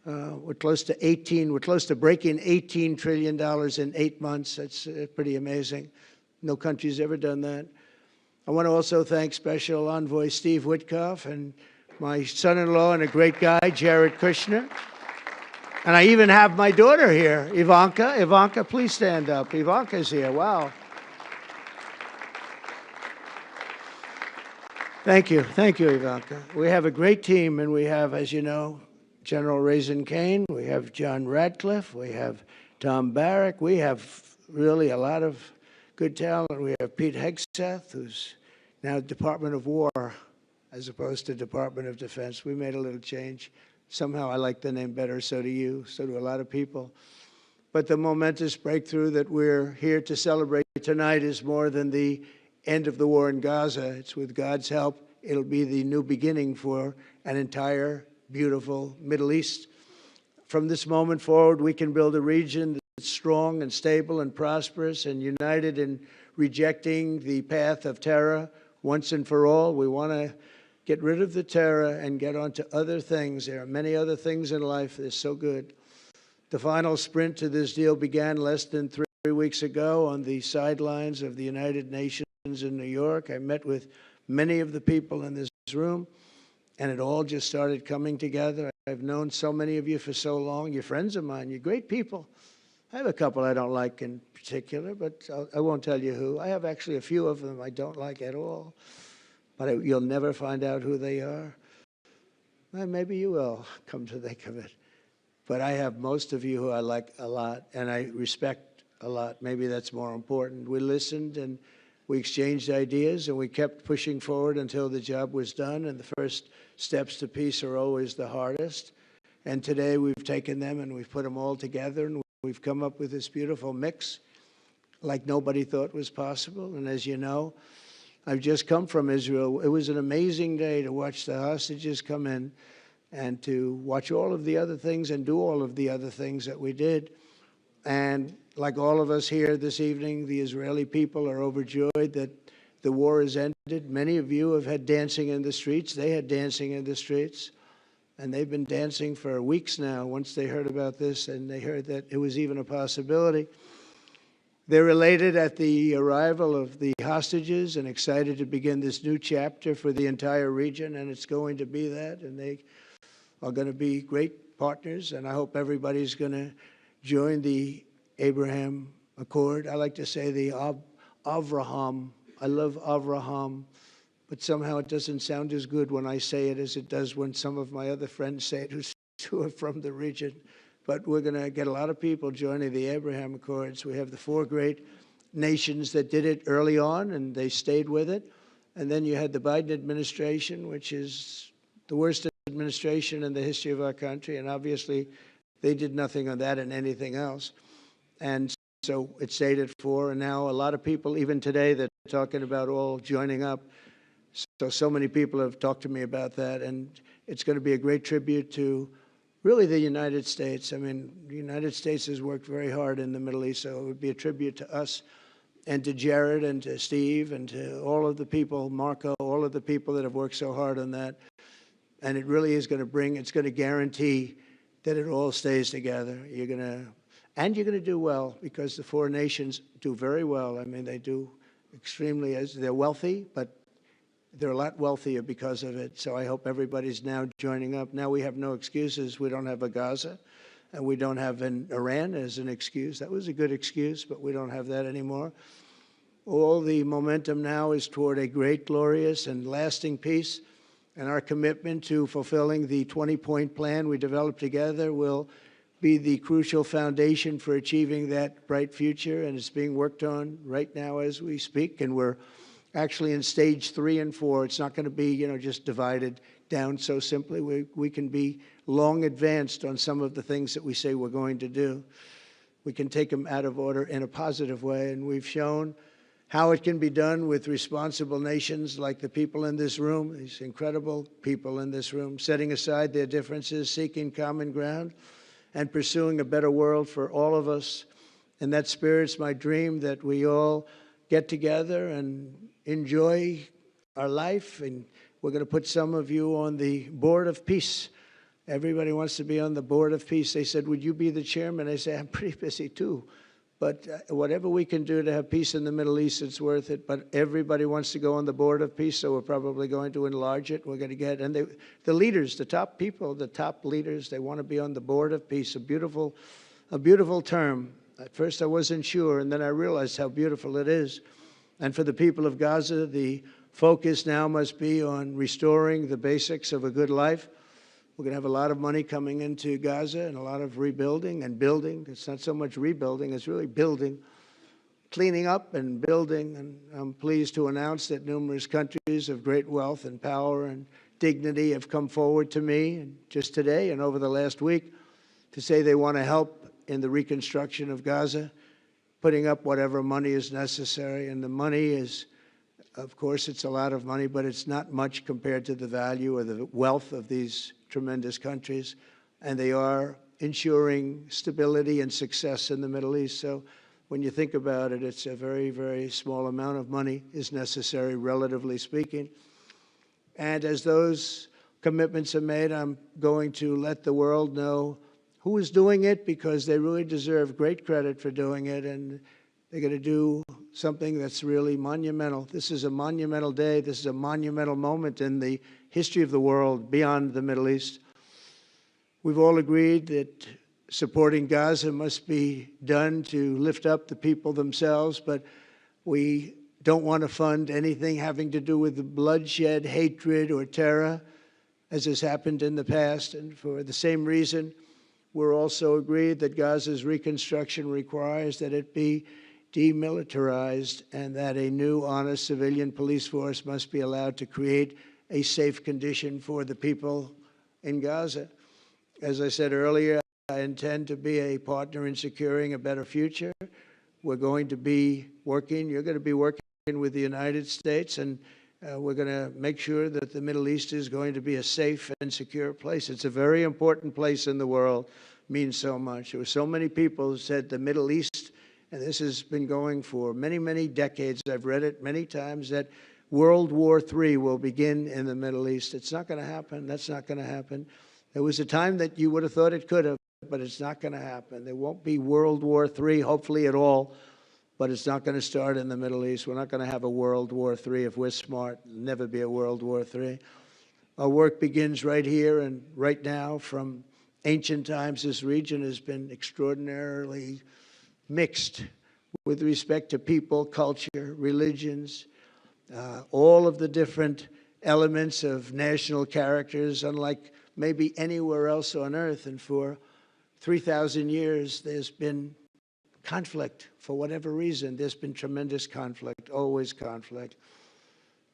we're close to breaking $18 trillion in 8 months. That's pretty amazing. No country's ever done that. I want to also thank Special Envoy Steve Witkoff and my son-in-law and a great guy, Jared Kushner. And I even have my daughter here, Ivanka. Ivanka, please stand up. Ivanka's here. Wow. Thank you. Thank you, Ivanka. We have a great team, and we have, as you know, General Raisin Kane. We have John Radcliffe. We have Tom Barrack. We have really a lot of good talent. We have Pete Hegseth, who's now Department of War as opposed to Department of Defense. We made a little change. Somehow I like the name better, so do you, so do a lot of people. But the momentous breakthrough that we're here to celebrate tonight is more than the end of the war in Gaza. It's with God's help, it'll be the new beginning for an entire beautiful Middle East. From this moment forward, we can build a region that's strong and stable and prosperous and united in rejecting the path of terror once and for all. We want to get rid of the terror and get on to other things. There are many other things in life that are so good. The final sprint to this deal began less than 3 weeks ago on the sidelines of the United Nations in New York. I met with many of the people in this room, and it all just started coming together. I've known so many of you for so long. You're friends of mine. You're great people. I have a couple I don't like in particular, but I won't tell you who. I have actually a few of them I don't like at all, but you'll never find out who they are. Well, maybe you will, come to think of it. But I have most of you who I like a lot, and I respect a lot. Maybe that's more important. We listened, and we exchanged ideas, and we kept pushing forward until the job was done, and the first steps to peace are always the hardest. And today we've taken them, and we've put them all together, and we've come up with this beautiful mix like nobody thought was possible. And as you know, I've just come from Israel. It was an amazing day to watch the hostages come in and to watch all of the other things and do all of the other things that we did. And like all of us here this evening, the Israeli people are overjoyed that the war has ended. Many of you have had dancing in the streets. They had dancing in the streets. And they've been dancing for weeks now once they heard about this and they heard that it was even a possibility. They're elated at the arrival of the hostages and excited to begin this new chapter for the entire region, and it's going to be that, and they are going to be great partners, and I hope everybody's going to join the Abraham Accord. I like to say the Avraham. I love Avraham, but somehow it doesn't sound as good when I say it as it does when some of my other friends say it who are from the region. But we're going to get a lot of people joining the Abraham Accords. We have the 4 great nations that did it early on, and they stayed with it. And then you had the Biden administration, which is the worst administration in the history of our country, and obviously they did nothing on that and anything else. And so it stayed at 4, and now a lot of people, even today, they're talking about all joining up. So many people have talked to me about that, and it's going to be a great tribute to really the United States. I mean, the United States has worked very hard in the Middle East, so it would be a tribute to us and to Jared and to Steve and to all of the people, Marco, all of the people that have worked so hard on that. And it really is going to bring, it's going to guarantee that it all stays together. You're going to do well, because the 4 nations do very well. I mean, they do extremely, as they're wealthy, but they're a lot wealthier because of it. So I hope everybody's now joining up. Now we have no excuses. We don't have a Gaza, and we don't have an Iran as an excuse. That was a good excuse, but we don't have that anymore. All the momentum now is toward a great, glorious, and lasting peace. And our commitment to fulfilling the 20-point plan we developed together will be the crucial foundation for achieving that bright future. And it's being worked on right now as we speak. And we're actually in stage 3 and 4. It's not going to be, just divided down so simply. We can be long advanced on some of the things that we say we're going to do. We can take them out of order in a positive way, and we've shown how it can be done with responsible nations like the people in this room, these incredible people in this room, setting aside their differences, seeking common ground, and pursuing a better world for all of us. In that spirit, it's my dream that we all get together and enjoy our life and We're going to put some of you on the Board of Peace. Everybody wants to be on the Board of Peace. They said, would you be the chairman? I say, I'm pretty busy too. But whatever we can do to have peace in the Middle East, it's worth it. But everybody wants to go on the Board of Peace, so we're probably going to enlarge it. We're going to get, and the leaders, the top people, the top leaders, they want to be on the Board of Peace. A beautiful term. At first I wasn't sure, and then I realized how beautiful it is. And for the people of Gaza, the focus now must be on restoring the basics of a good life. We're going to have a lot of money coming into Gaza and a lot of rebuilding and building. It's not so much rebuilding, it's really building, cleaning up and building. And I'm pleased to announce that numerous countries of great wealth and power and dignity have come forward to me and just today and over the last week to say they want to help in the reconstruction of Gaza, putting up whatever money is necessary. And the money is, of course, it's a lot of money, but it's not much compared to the value or the wealth of these tremendous countries, and they are ensuring stability and success in the Middle East. So when you think about it, it's a very, very small amount of money is necessary, relatively speaking. And as those commitments are made, I'm going to let the world know who is doing it, because they really deserve great credit for doing it, and they're going to do something that's really monumental. This is a monumental day. This is a monumental moment in the history of the world beyond the Middle East. We've all agreed that supporting Gaza must be done to lift up the people themselves, but we don't want to fund anything having to do with bloodshed, hatred, or terror, as has happened in the past. And for the same reason, we're also agreed that Gaza's reconstruction requires that it be demilitarized and that a new, honest civilian police force must be allowed to create a safe condition for the people in Gaza. As I said earlier, I intend to be a partner in securing a better future. We're going to be working, you're going to be working with the United States, and we're going to make sure that the Middle East is going to be a safe and secure place. It's a very important place in the world, it means so much. There were so many people who said the Middle East, and this has been going for many, many decades, I've read it many times, that World War III will begin in the Middle East. It's not going to happen. That's not going to happen. There was a time that you would have thought it could have, but it's not going to happen. There won't be World War III, hopefully at all, but it's not going to start in the Middle East. We're not going to have a World War III if we're smart. There'll never be a World War III. Our work begins right here and right now. From ancient times, this region has been extraordinarily mixed with respect to people, culture, religions, all of the different elements of national characters, unlike maybe anywhere else on earth. And for 3,000 years, there's been conflict. For whatever reason, there's been tremendous conflict, always conflict.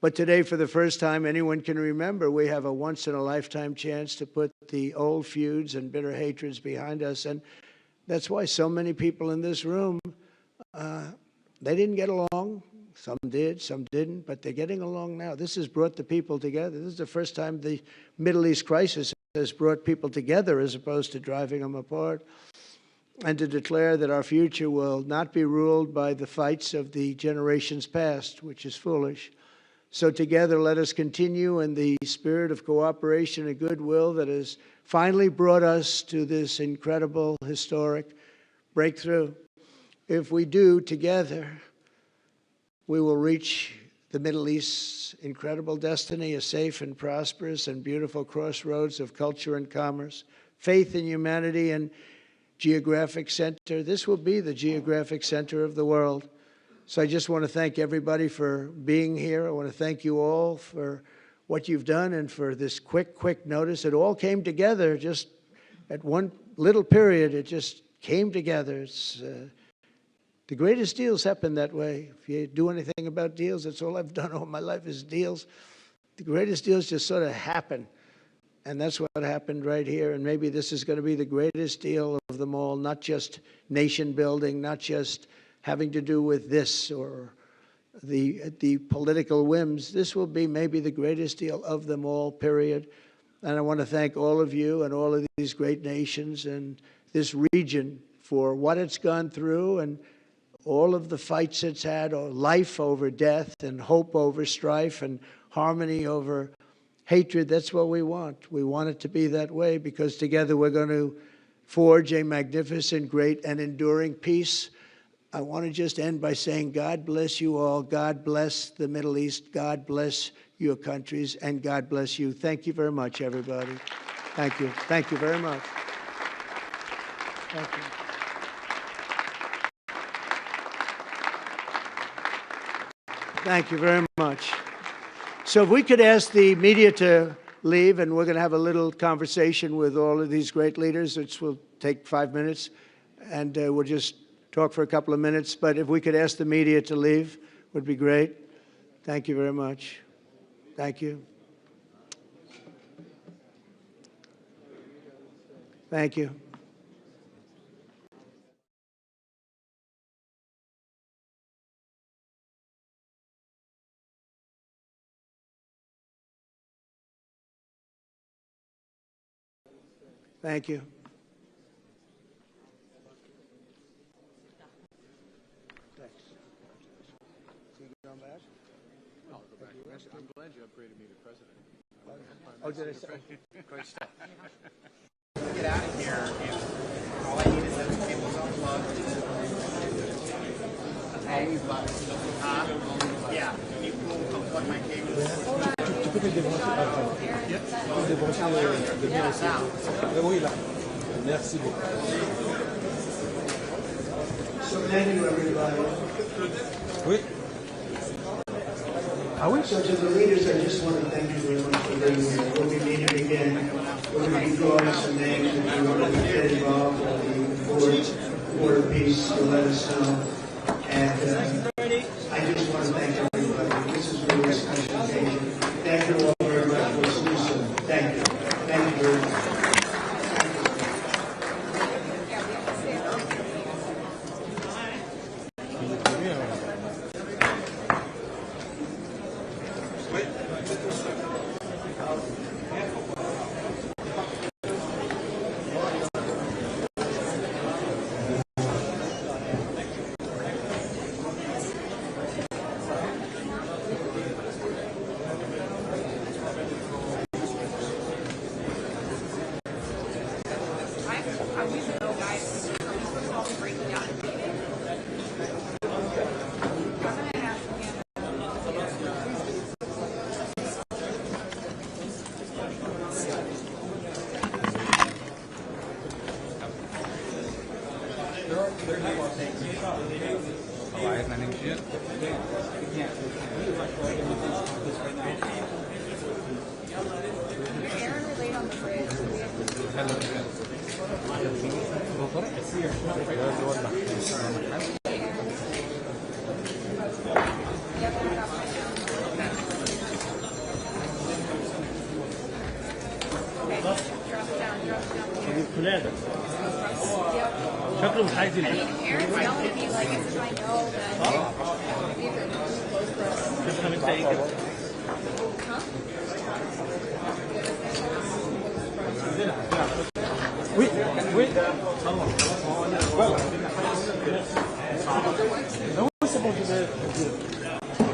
But today, for the first time anyone can remember, we have a once-in-a-lifetime chance to put the old feuds and bitter hatreds behind us. And that's why so many people in this room, they didn't get along. Some did, some didn't, but they're getting along now. This has brought the people together. This is the first time the Middle East crisis has brought people together as opposed to driving them apart. And to declare that our future will not be ruled by the fights of the generations past, which is foolish. So together, let us continue in the spirit of cooperation and goodwill that has finally brought us to this incredible, historic breakthrough. If we do together, we will reach the Middle East's incredible destiny, a safe and prosperous and beautiful crossroads of culture and commerce, faith in humanity and geographic center. This will be the geographic center of the world. So I just want to thank everybody for being here. I want to thank you all for what you've done and for this quick notice. It all came together just at one little period. It just came together. It's the greatest deals happen that way. If you do anything about deals, that's all I've done all my life is deals. The greatest deals just sort of happen. And that's what happened right here. And maybe this is going to be the greatest deal of them all, not just nation building, not just having to do with this or the political whims. This will be maybe the greatest deal of them all, period. And I want to thank all of you and all of these great nations and this region for what it's gone through and all of the fights it's had, or life over death and hope over strife and harmony over hatred. That's what we want. We want it to be that way because together we're going to forge a magnificent, great, and enduring peace. I want to just end by saying God bless you all. God bless the Middle East. God bless your countries, and God bless you. Thank you very much, everybody. Thank you. Thank you very much. Thank you. Thank you very much. So if we could ask the media to leave, and we're going to have a little conversation with all of these great leaders, which will take 5 minutes, and we'll just talk for a couple of minutes. But if we could ask the media to leave, would be great. Thank you very much. Thank you. Thank you. Thank you. Thanks. I'm glad you upgraded me to president. Oh, did I say? Great stuff. Get out of here. And all I need is those cables unplugged. Always love. Yeah. Can you unplug my cables? Hold on. Oui, là. Merci beaucoup. So thank you, everybody. Oui. Ah oui? So to the leaders, I just want to thank you very much for being here. We'll be meeting again. We're going to be drawing some names if you want to get involved in the Board of Peace. So let us know. And I just want to thank everybody. This is really a special occasion. Thank you all very much. We'll see you soon. Thank you. Thank you very much. Oui, oui. Non, c'est bon, je vais.